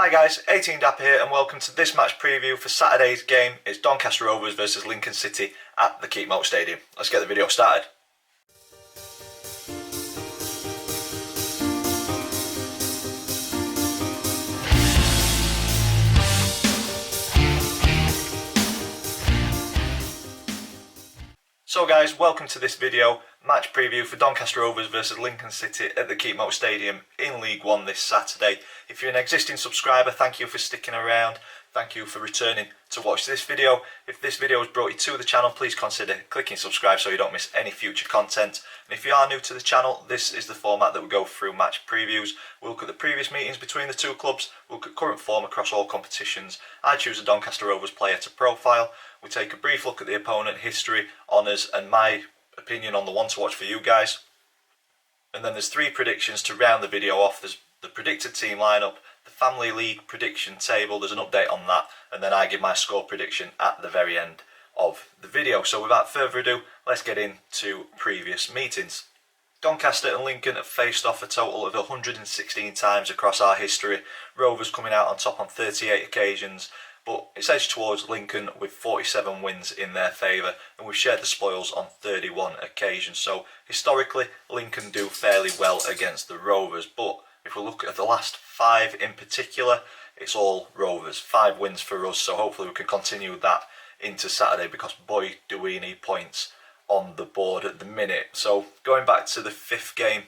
Hi guys, 18Dapper here and welcome to this match preview for Saturday's game. It's Doncaster Rovers versus Lincoln City at the Keep Moat Stadium. Let's get the video started. So guys, welcome to this video, match preview for Doncaster Rovers versus Lincoln City at the Keep Moat Stadium in League One this Saturday. If you're an existing subscriber, thank you for sticking around. Thank you for returning to watch this video. If this video has brought you to the channel, please consider clicking subscribe so you don't miss any future content. And if you are new to the channel, this is the format that we go through match previews. We'll look at the previous meetings between the two clubs, we'll look at current form across all competitions. I choose a Doncaster Rovers player to profile. We take a brief look at the opponent, history, honours and my opinion on the one to watch for you guys. And then there's three predictions to round the video off. There's the predicted team lineup, the Family League prediction table, there's an update on that, and then I give my score prediction at the very end of the video. So without further ado, let's get into previous meetings. Doncaster and Lincoln have faced off a total of 116 times across our history, Rovers coming out on top on 38 occasions, but it's edged towards Lincoln with 47 wins in their favour, and we've shared the spoils on 31 occasions. So historically, Lincoln do fairly well against the Rovers, but if we look at the last 5 in particular, it's all Rovers. 5 wins for us, so hopefully we can continue that into Saturday, because boy do we need points on the board at the minute. So going back to the 5th game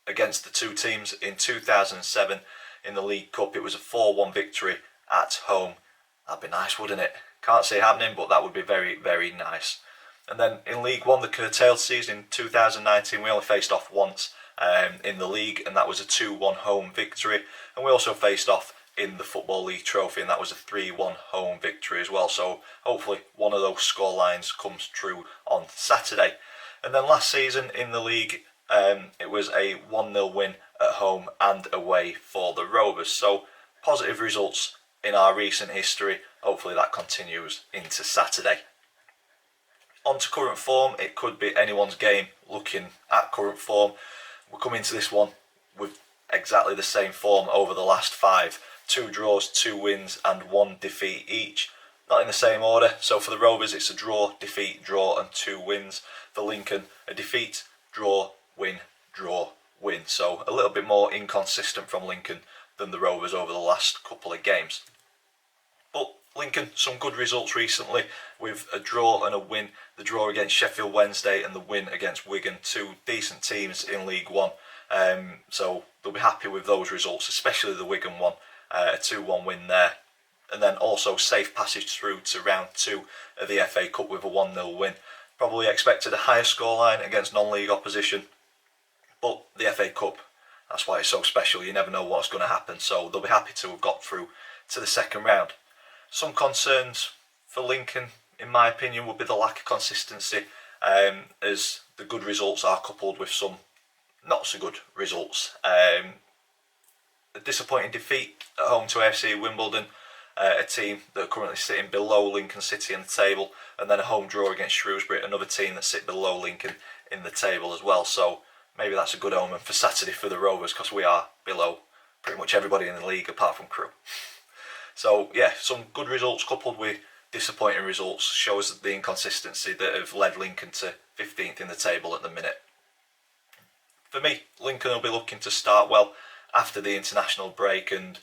against the two teams in 2007 in the League Cup, it was a 4-1 victory at home. That'd be nice, wouldn't it? Can't see it happening, but that would be very, very nice. And then in League One, the curtailed season in 2019, we only faced off once in the league, and that was a 2-1 home victory. And we also faced off in the Football League Trophy, and that was a 3-1 home victory as well. So hopefully one of those score lines comes true on Saturday. And then last season in the league, it was a 1-0 win at home and away for the Rovers. So positive results in our recent history. Hopefully that continues into Saturday. On to current form, it could be anyone's game looking at current form. We're coming to this one with exactly the same form over the last 5. 2 draws, 2 wins and 1 defeat each. Not in the same order, so for the Rovers it's a draw, defeat, draw and 2 wins. For Lincoln, a defeat, draw, win, draw, win. So a little bit more inconsistent from Lincoln than the Rovers over the last couple of games. But Lincoln, some good results recently with a draw and a win. The draw against Sheffield Wednesday and the win against Wigan, 2 decent teams in League One. So they'll be happy with those results, especially the Wigan one, a 2-1 win there. And then also safe passage through to round 2 of the FA Cup with a 1-0 win. Probably expected a higher scoreline against non-league opposition, but the FA Cup, that's why it's so special. You never know what's going to happen, so they'll be happy to have got through to the second round. Some concerns for Lincoln, in my opinion, would be the lack of consistency, as the good results are coupled with some not so good results. A disappointing defeat at home to AFC Wimbledon, a team that are currently sitting below Lincoln City in the table, and then a home draw against Shrewsbury, another team that sit below Lincoln in the table as well. So maybe that's a good omen for Saturday for the Rovers, because we are below pretty much everybody in the league apart from Crewe. So yeah, some good results coupled with disappointing results shows the inconsistency that have led Lincoln to 15th in the table at the minute. For me, Lincoln will be looking to start well after the international break, and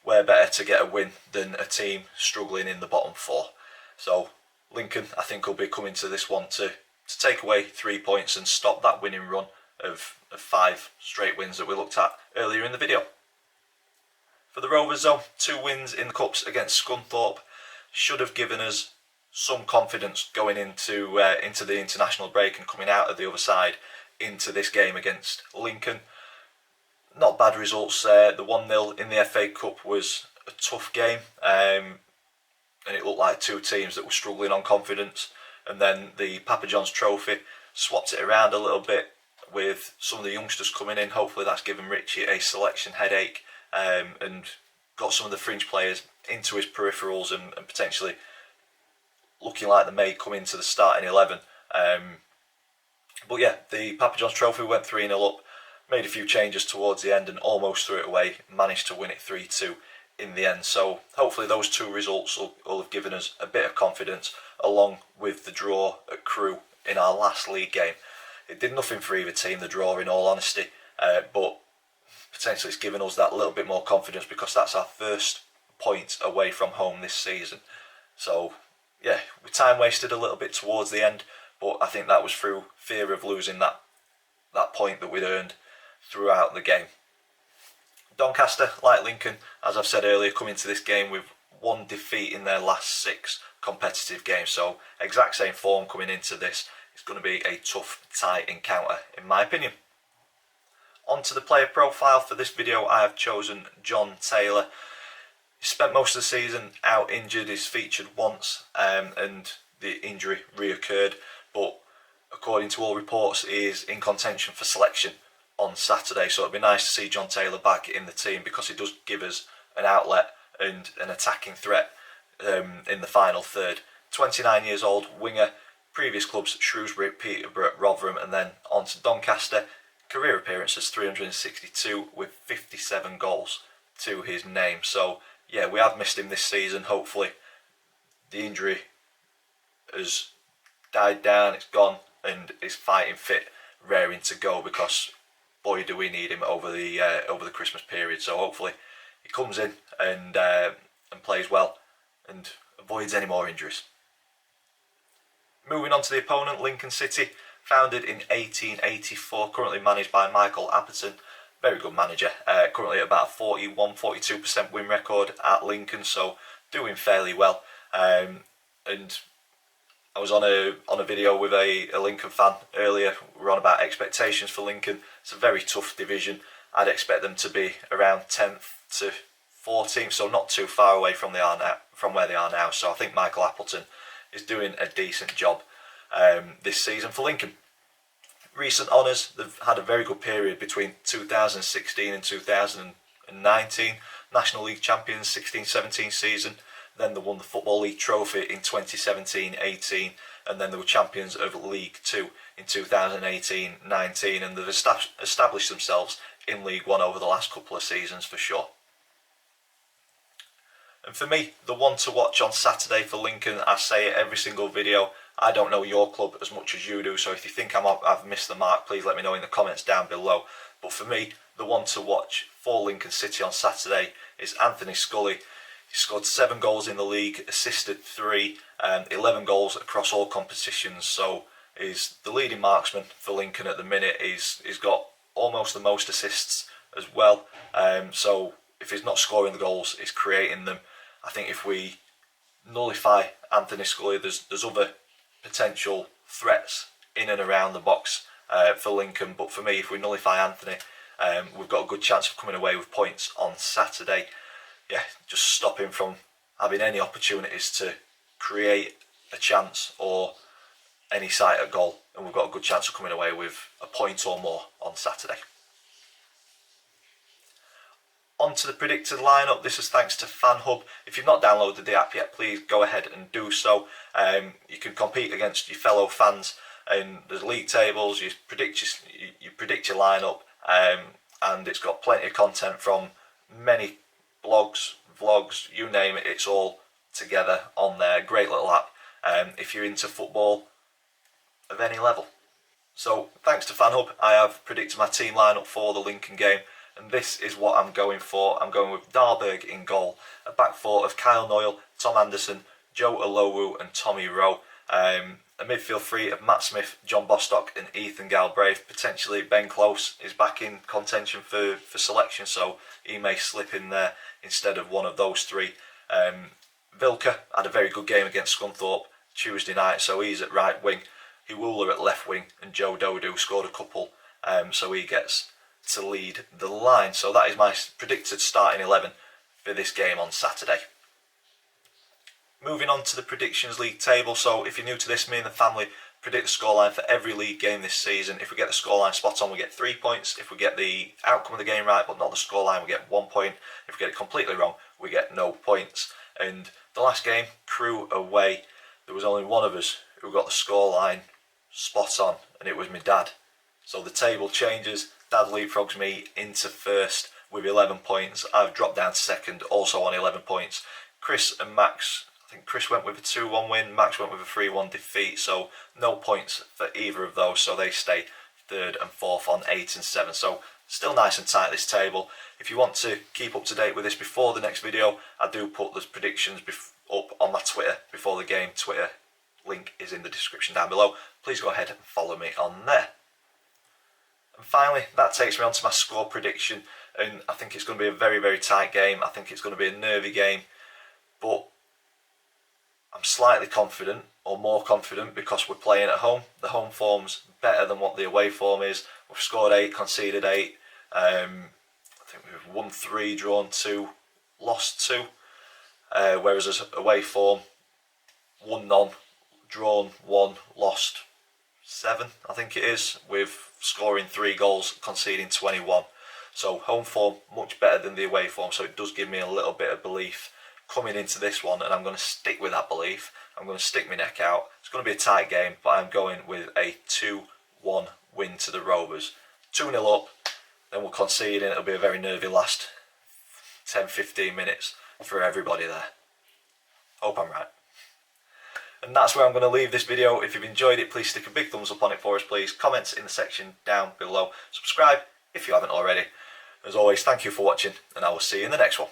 where better to get a win than a team struggling in the bottom 4. So Lincoln, I think, will be coming to this one to take away 3 points and stop that winning run of 5 straight wins that we looked at earlier in the video. For the Rovers though, 2 wins in the Cups against Scunthorpe should have given us some confidence going into the international break and coming out of the other side into this game against Lincoln. Not bad results there. The 1-0 in the FA Cup was a tough game, and it looked like 2 teams that were struggling on confidence. And then the Papa John's Trophy swapped it around a little bit with some of the youngsters coming in. Hopefully that's given Richie a selection headache, and got some of the fringe players into his peripherals and potentially looking like they may come into the starting 11. But yeah, the Papa John's Trophy went 3-0 up. made a few changes towards the end and almost threw it away, managed to win it 3-2 in the end. So hopefully those two results will have given us a bit of confidence, along with the draw at Crewe in our last league game. It did nothing for either team, the draw, in all honesty, but potentially it's given us that little bit more confidence because that's our first point away from home this season. So yeah, we time wasted a little bit towards the end, but I think that was through fear of losing that point that we'd earned throughout the game. Doncaster, like Lincoln, as I've said earlier, come into this game with one defeat in their last 6 competitive games. So exact same form coming into this. It's going to be a tough, tight encounter, in my opinion. On to the player profile. For this video, I have chosen John Taylor. He spent most of the season out injured. He's featured once and the injury reoccurred, but according to all reports, he is in contention for selection on Saturday. So it'd be nice to see John Taylor back in the team because he does give us an outlet and an attacking threat in the final third. 29 years old, winger, previous clubs Shrewsbury, Peterborough, Rotherham, and then on to Doncaster. Career appearances 362 with 57 goals to his name. So yeah, we have missed him this season. Hopefully the injury has died down, it's gone, and is fighting fit, raring to go, because boy do we need him over the Christmas period. So hopefully he comes in and plays well and avoids any more injuries. Moving on to the opponent, Lincoln City, founded in 1884, currently managed by Michael Appleton. Very good manager, currently at about 41-42% win record at Lincoln, so doing fairly well. And I was on a video with a Lincoln fan earlier. We were on about expectations for Lincoln. It's a very tough division. I'd expect them to be around 10th to 14th, so not too far away from where they are now. So I think Michael Appleton is doing a decent job this season for Lincoln. Recent honours, they've had a very good period between 2016 and 2019. National League champions 16-17 season. Then they won the Football League Trophy in 2017-18, and then they were champions of League 2 in 2018-19, and they've established themselves in League 1 over the last couple of seasons for sure. And for me, the one to watch on Saturday for Lincoln, I say it every single video, I don't know your club as much as you do, so if you think I've missed the mark, please let me know in the comments down below. But for me, the one to watch for Lincoln City on Saturday is Anthony Scully. He scored 7 goals in the league, assisted 3, 11 goals across all competitions. So he's the leading marksman for Lincoln at the minute. He's got almost the most assists as well. So if he's not scoring the goals, he's creating them. I think if we nullify Anthony Scully, there's other potential threats in and around the box for Lincoln. But for me, if we nullify Anthony, we've got a good chance of coming away with points on Saturday. Yeah, just stop him from having any opportunities to create a chance or any sight at goal, and we've got a good chance of coming away with a point or more on Saturday. On to the predicted lineup. This is thanks to FanHub. If you've not downloaded the app yet, please go ahead and do so. You can compete against your fellow fans, and there's league tables. You predict your lineup, and it's got plenty of content from many blogs, vlogs, you name it. It's all together on there. Great little app if you're into football of any level. So thanks to FanHub, I have predicted my team lineup for the Lincoln game, and this is what I'm going for. I'm going with Dahlberg in goal, a back four of Kyle Noyle, Tom Anderson, Joe Olowu and Tommy Rowe, a midfield three of Matt Smith, John Bostock and Ethan Galbraith. Potentially Ben Close is back in contention for selection, so he may slip in there instead of one of those three. Vilka had a very good game against Scunthorpe Tuesday night, so he's at right wing. Huula at left wing, and Joe Dodu scored a couple, so he gets to lead the line. So that is my predicted starting 11 for this game on Saturday. Moving on to the Predictions League table. So if you're new to this, me and the family predict the scoreline for every league game this season. If we get the scoreline spot on, we get 3 points. If we get the outcome of the game right but not the scoreline, we get 1 point. If we get it completely wrong, we get no points. And the last game, Crewe away, there was only one of us who got the scoreline spot on, and it was my dad. So the table changes. Dad leapfrogs me into first with 11 points. I've dropped down to second, also on 11 points. Chris and Max, I think Chris went with a 2-1 win, Max went with a 3-1 defeat, so no points for either of those, so they stay third and fourth on 8 and 7. So still nice and tight, this table. If you want to keep up to date with this before the next video, I do put those predictions up on my Twitter before the game. Twitter link is in the description down below. Please go ahead and follow me on there. And finally, that takes me on to my score prediction, and I think it's going to be a very, very tight game. I think it's going to be a nervy game, but I'm slightly confident, or more confident, because we're playing at home. The home form's better than what the away form is. We've scored 8, conceded 8. I think we've won 3, drawn 2, lost 2. Whereas as away form, won none, drawn 1, lost 7, I think it is, with scoring 3 goals, conceding 21. So home form much better than the away form, so it does give me a little bit of belief coming into this one, and I'm going to stick with that belief. I'm going to stick my neck out. It's going to be a tight game, but I'm going with a 2-1 win to the Rovers. 2-0 up, then we'll concede, and it'll be a very nervy last 10-15 minutes for everybody there. Hope I'm right. And that's where I'm going to leave this video. If you've enjoyed it, please stick a big thumbs up on it for us, please. Comments in the section down below. Subscribe if you haven't already. As always, thank you for watching, and I will see you in the next one.